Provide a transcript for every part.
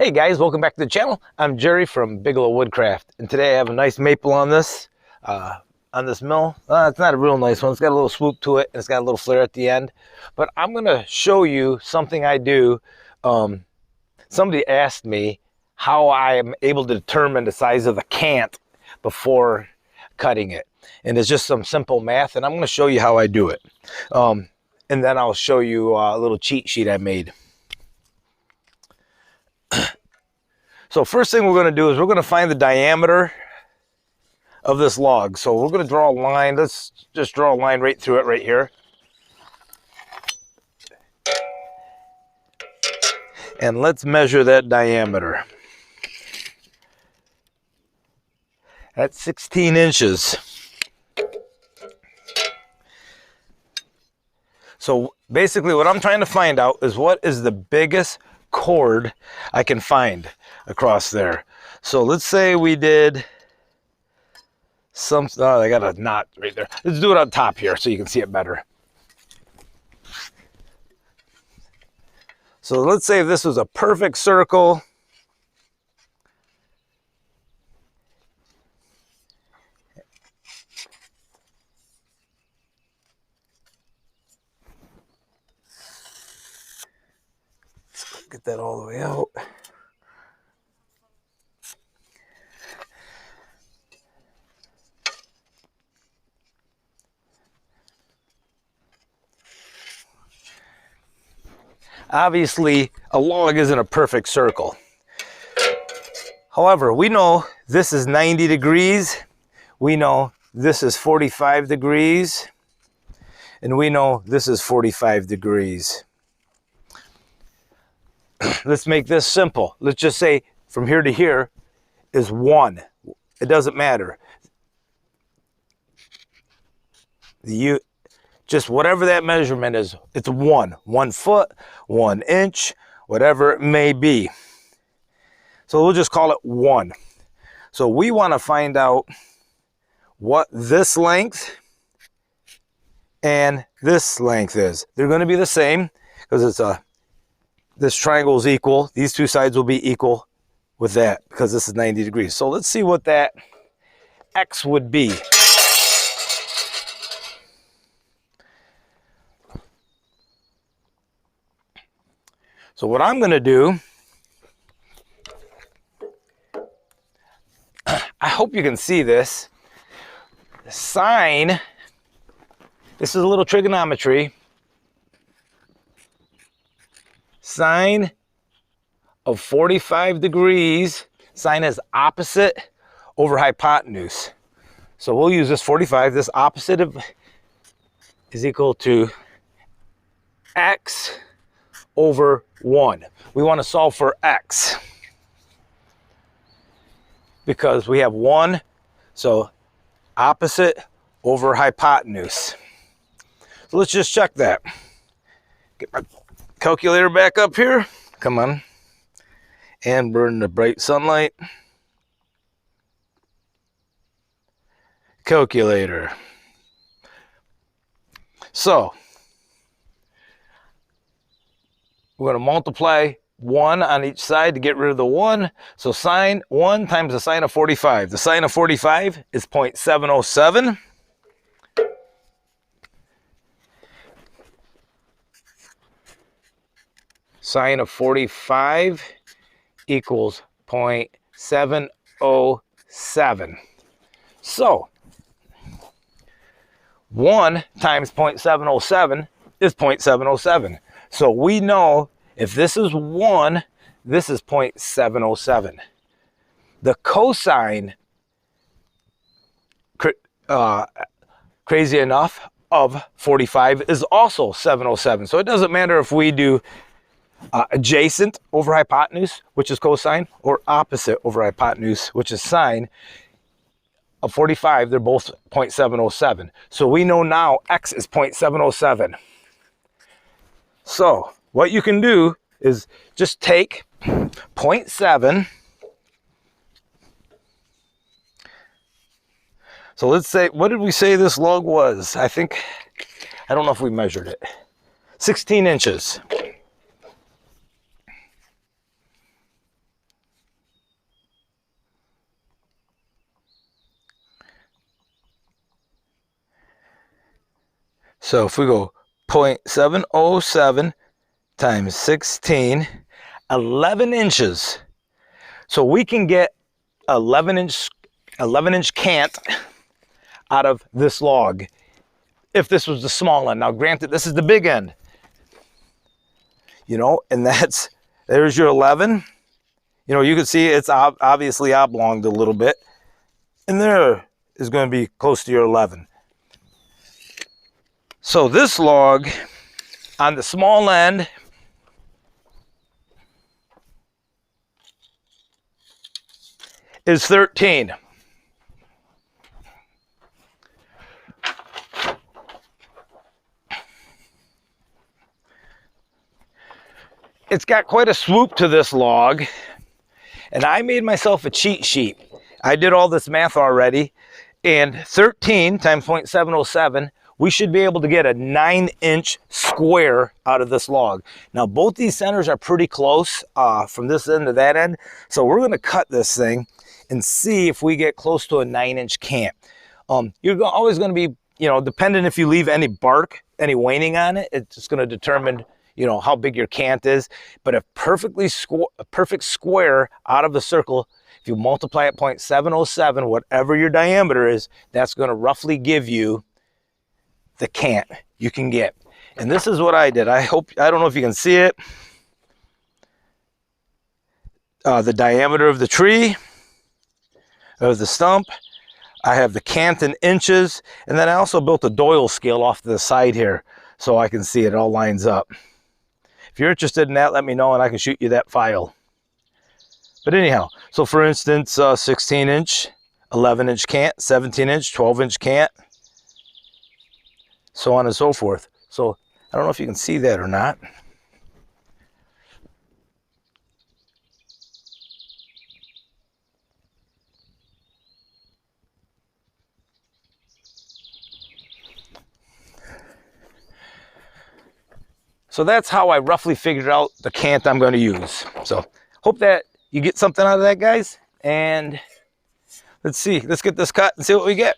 Hey guys, welcome back to the channel. I'm Jerry from Bigelow Woodcraft, and today I have a nice maple on this mill. It's not a real nice one. It's got a little swoop to it, and it's got a little flare at the end. But I'm going to show you something I do. Somebody asked me how I am able to determine the size of the cant before cutting it, and it's just some simple math, and I'm going to show you how I do it. And then I'll show you a little cheat sheet I made. So first thing we're going to do is we're going to find the diameter of this log. So we're going to draw a line. Let's just draw a line right through it right here. And let's measure that diameter. That's 16 inches. So basically what I'm trying to find out is what is the biggest cord I can find across there. So let's say we did some, I got a knot right there. Let's do it on top here so you can see it better. So let's say if this was a perfect circle, let's get that all the way out. Obviously, a log isn't a perfect circle. However, we know this is 90 degrees. We know this is 45 degrees. And we know this is 45 degrees. Let's make this simple. Let's just say from here to here is 1. It doesn't matter. Just whatever that measurement is, it's 1 foot, 1 inch, whatever it may be. So we'll just call it 1. So we want to find out what this length and this length is. They're going to be the same because it's this triangle is equal. These two sides will be equal with that because this is 90 degrees. So let's see what that X would be. So what I'm going to do, I hope you can see this. The sine, this is a little trigonometry. Sine of 45 degrees, sine is opposite over hypotenuse. So we'll use this 45, this opposite of is equal to X over 1. We want to solve for X because we have 1, so opposite over hypotenuse. So let's just check that. Get my calculator back up here. Come on. And burn the bright sunlight. Calculator. So we're going to multiply 1 on each side to get rid of the 1. So sine 1 times the sine of 45. The sine of 45 is 0.707. Sine of 45 equals 0.707. So 1 times 0.707 is 0.707. So we know if this is 1, this is 0.707. The cosine, crazy enough, of 45 is also 707. So it doesn't matter if we do adjacent over hypotenuse, which is cosine, or opposite over hypotenuse, which is sine. Of 45, they're both 0.707. So we know now X is 0.707. So what you can do is just take 0.7. So let's say, what did we say this log was? I don't know if we measured it. 16 inches. So if we go 0.707 times 16, 11 inches. So we can get 11 inch cant out of this log if this was the small end. Now granted, this is the big end, you know, and there's your 11. You know, you can see it's obviously oblonged a little bit, and there is going to be close to your 11. So this log on the small end is 13. It's got quite a swoop to this log, and I made myself a cheat sheet. I did all this math already, and 13 times 0.707, we should be able to get a 9-inch square out of this log. Now both these centers are pretty close from this end to that end, so we're going to cut this thing and see if we get close to a 9-inch cant. You're always going to be, you know, dependent if you leave any bark, any waning on it, it's just going to determine, you know, how big your cant is. But a perfect square out of the circle, if you multiply it 0.707, whatever your diameter is, that's going to roughly give you the cant you can get. And this is what I did. I don't know if you can see it. The diameter of the tree, of the stump. I have the cant in inches, and then I also built a Doyle scale off to the side here so I can see it all lines up. If you're interested in that, let me know and I can shoot you that file. But anyhow, so for instance, 16-inch, 11-inch cant, 17-inch, 12-inch cant, so on and so forth. So I don't know if you can see that or not. So that's how I roughly figured out the cant I'm going to use. So hope that you get something out of that, guys. And let's see, let's get this cut and see what we get.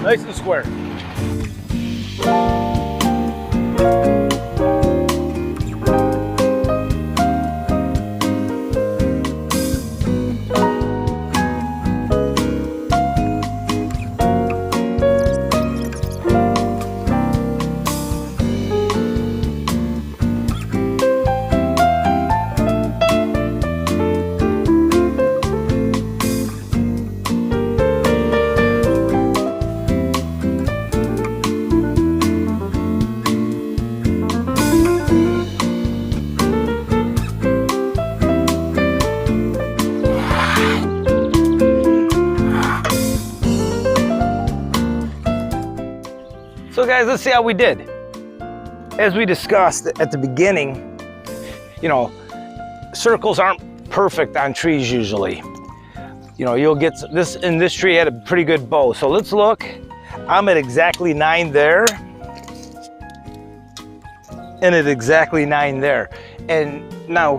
Nice and square. So guys, let's see how we did. As we discussed at the beginning, you know, circles aren't perfect on trees usually. You know, you'll get this, in this tree had a pretty good bow. So let's look. I'm at exactly 9 there. And at exactly 9 there. And now,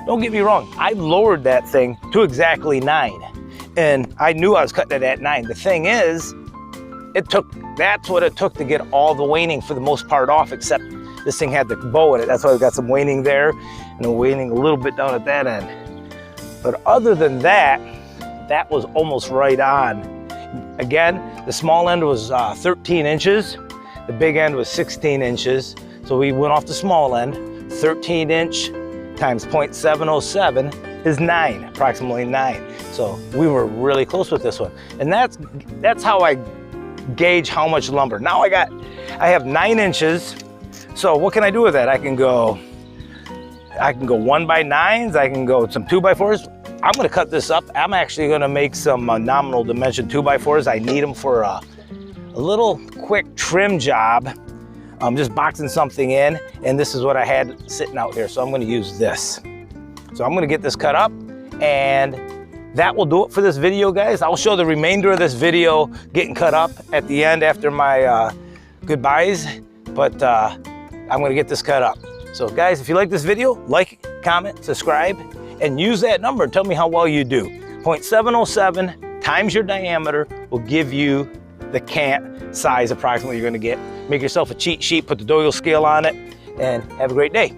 don't get me wrong, I lowered that thing to exactly 9. And I knew I was cutting it at 9. The thing is, that's what it took to get all the waning for the most part off, except this thing had the bow in it. That's why we've got some waning there and a waning a little bit down at that end. But other than that, that was almost right on. Again, the small end was 13 inches. The big end was 16 inches. So we went off the small end, 13 inch times 0.707 is 9, approximately 9. So we were really close with this one. And that's how I gauge how much lumber. Now I have 9 inches. So what can I do with that? I can go 1x9s, I can go some 2x4s. I'm gonna cut this up. I'm actually gonna make some nominal dimension 2x4s. I need them for a little quick trim job. I'm just boxing something in, and this is what I had sitting out here. So I'm gonna use this. So I'm gonna get this cut up, and that will do it for this video, guys. I'll show the remainder of this video getting cut up at the end after my goodbyes, but I'm gonna get this cut up. So guys, if you like this video, like, comment, subscribe, and use that number and tell me how well you do. 0.707 times your diameter will give you the Cant size approximately you're gonna get. Make yourself a cheat sheet, put the Doyle scale on it, and have a great day.